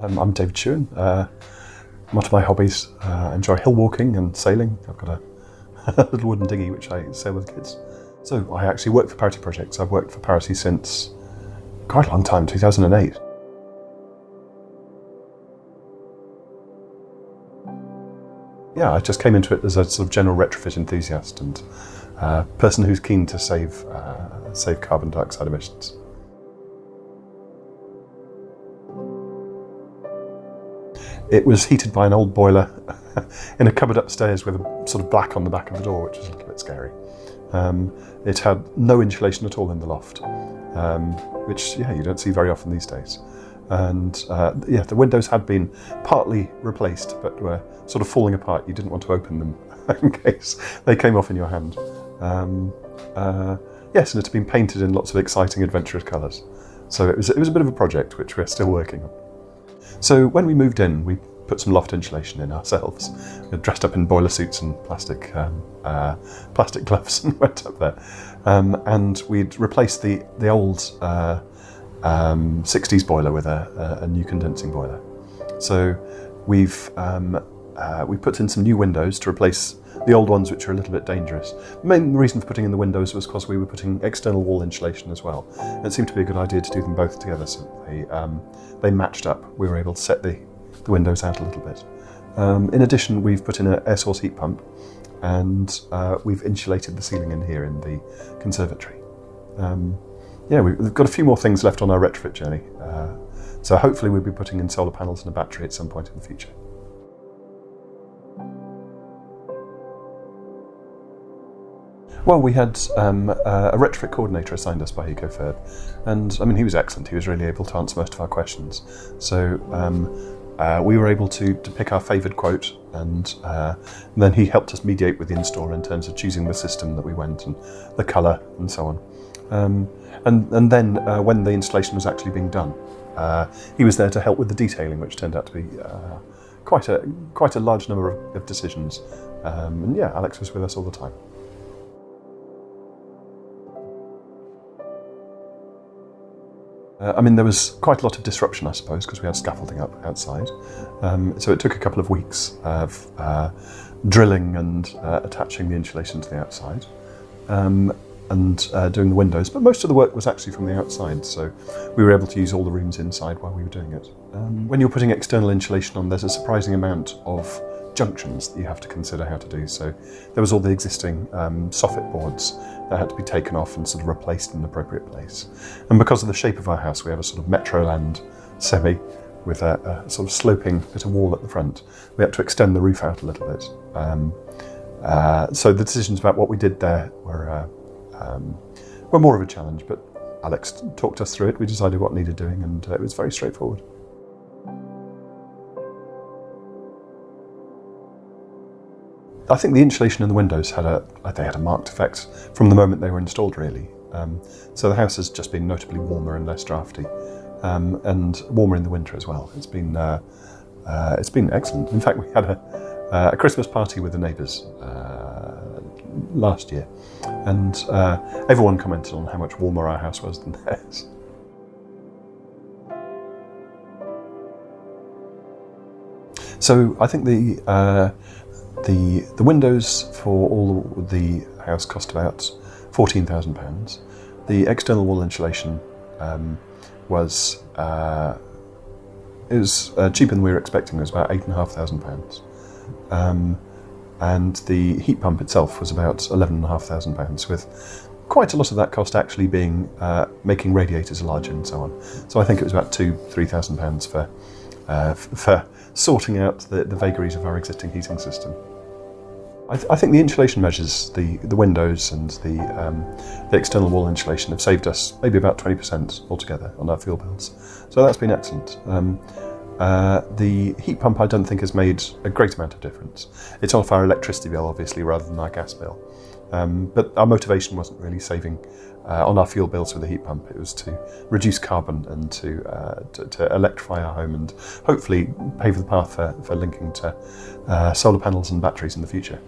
I'm David Shewan. One of my hobbies, I enjoy hill walking and sailing. I've got a little wooden dinghy which I sail with the kids. So I actually work for Parity Projects. I've worked for Parity since quite a long time, 2008. Yeah, I just came into it as a sort of general retrofit enthusiast and person who's keen to save carbon dioxide emissions. It was heated by an old boiler in a cupboard upstairs with a sort of black on the back of the door, which was a little bit scary. It had no insulation at all in the loft, which you don't see very often these days. And the windows had been partly replaced, but were sort of falling apart. You didn't want to open them in case they came off in your hand. Yes, and it had been painted in lots of exciting, adventurous colours. So it was a bit of a project which we're still working on. So when we moved in, we put some loft insulation in ourselves. We dressed up in boiler suits and plastic gloves and went up there. And we'd replaced the old 60s boiler with a new condensing boiler. So we put in some new windows to replace the old ones, which are a little bit dangerous. The main reason for putting in the windows was because we were putting external wall insulation as well. And it seemed to be a good idea to do them both together, so they matched up. We were able to set the windows out a little bit. In addition, we've put in an air source heat pump, and we've insulated the ceiling in here in the conservatory. We've got a few more things left on our retrofit journey. So hopefully we'll be putting in solar panels and a battery at some point in the future. Well, we had a retrofit coordinator assigned us by Ecofurb, and I mean, he was excellent. He was really able to answer most of our questions. So we were able to pick our favoured quote, and then he helped us mediate with the installer in terms of choosing the system that we went and the colour and so on. And then when the installation was actually being done, he was there to help with the detailing, which turned out to be quite a large number of decisions. Alex was with us all the time. There was quite a lot of disruption, I suppose, because we had scaffolding up outside. So it took a couple of weeks of drilling and attaching the insulation to the outside and doing the windows. But most of the work was actually from the outside, so we were able to use all the rooms inside while we were doing it. When you're putting external insulation on, there's a surprising amount of junctions that you have to consider how to do. So there was all the existing soffit boards that had to be taken off and sort of replaced in an appropriate place. And because of the shape of our house, we have a sort of Metroland semi with a sort of sloping bit of wall at the front. We had to extend the roof out a little bit. So the decisions about what we did there were more of a challenge, but Alex talked us through it. We decided what needed doing, and it was very straightforward. I think the insulation in the windows had a marked effect from the moment they were installed, really. So the house has just been notably warmer and less drafty, and warmer in the winter as well. It's been excellent. In fact, we had a Christmas party with the neighbours last year, and everyone commented on how much warmer our house was than theirs. So I think the windows for all the house cost about £14,000. The external wall insulation was cheaper than we were expecting. It was about £8,500, and the heat pump itself was about £11,500, with quite a lot of that cost actually being making radiators larger and so on. So I think it was about £3,000 for sorting out the vagaries of our existing heating system. I think the insulation measures, the windows and the external wall insulation, have saved us maybe about 20% altogether on our fuel bills. So that's been excellent. The heat pump I don't think has made a great amount of difference. It's off our electricity bill, obviously, rather than our gas bill. But our motivation wasn't really saving on our fuel bills with the heat pump. It was to reduce carbon and to electrify our home and hopefully pave the path for linking to solar panels and batteries in the future.